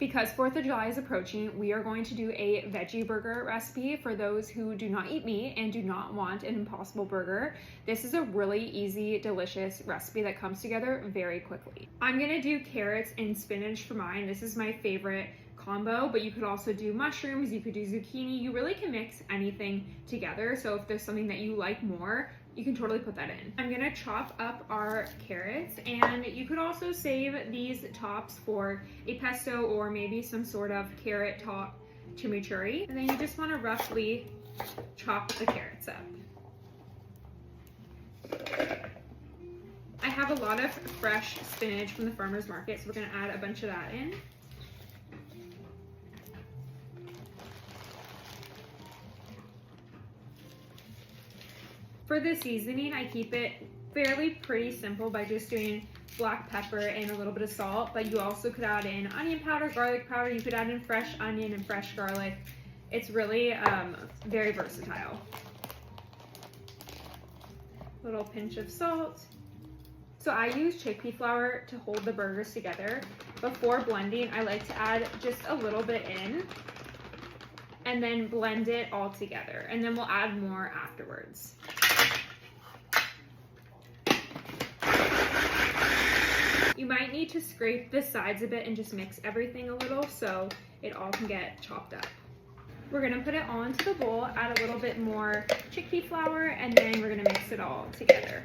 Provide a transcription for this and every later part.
Because 4th of July is approaching, we are going to do a veggie burger recipe for those who do not eat meat and do not want an Impossible Burger. This is a really easy, delicious recipe that comes together very quickly. I'm gonna do carrots and spinach for mine. This is my favorite combo, but you could also do mushrooms, you could do zucchini. You really can mix anything together. So if there's something that you like more, you can totally put that in. I'm gonna chop up our carrots, and you could also save these tops for a pesto or maybe some sort of carrot top chimichurri. And then you just wanna roughly chop the carrots up. I have a lot of fresh spinach from the farmer's market, so we're gonna add a bunch of that in. For the seasoning, I keep it fairly pretty simple by just doing black pepper and a little bit of salt, but you also could add in onion powder, garlic powder. You could add in fresh onion and fresh garlic. It's really very versatile. Little pinch of salt. So I use chickpea flour to hold the burgers together. Before blending, I like to add just a little bit in and then blend it all together. And then we'll add more afterwards. You might need to scrape the sides a bit and just mix everything a little so it all can get chopped up. We're gonna put it all into the bowl, add a little bit more chickpea flour, and then we're gonna mix it all together.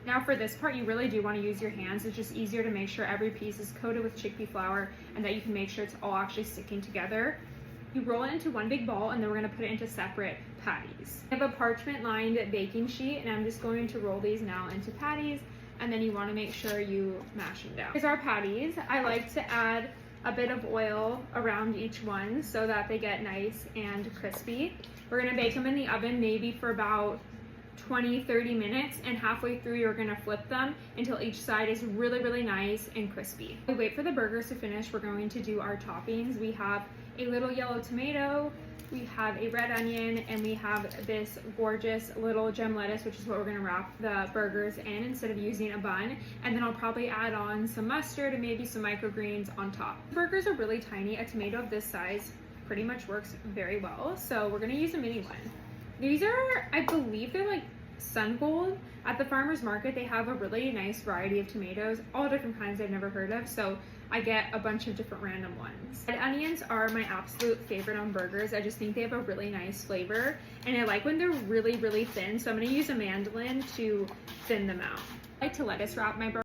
Now for this part, you really do want to use your hands. It's just easier to make sure every piece is coated with chickpea flour and that you can make sure it's all actually sticking together. You roll it into one big ball, and then we're going to put it into separate patties. I have a parchment lined baking sheet, and I'm just going to roll these now into patties, and then you want to make sure you mash them down. Here's our patties. I like to add a bit of oil around each one so that they get nice and crispy. We're going to bake them in the oven maybe for about 20-30 minutes, and halfway through you're gonna flip them until each side is really nice and crispy. We wait for the burgers to finish. We're going to do our toppings. We have a little yellow tomato, we have a red onion, and we have this gorgeous little gem lettuce, which is what we're gonna wrap the burgers in instead of using a bun. And then I'll probably add on some mustard and maybe some microgreens on top. Burgers are really tiny. A tomato of this size pretty much works very well, so we're gonna use a mini one. These are, I believe they're like sun gold. At the farmer's market, they have a really nice variety of tomatoes, all different kinds I've never heard of, so I get a bunch of different random ones. Red onions are my absolute favorite on burgers. I just think they have a really nice flavor, and I like when they're really thin, so I'm gonna use a mandolin to thin them out. I like to lettuce wrap my burgers.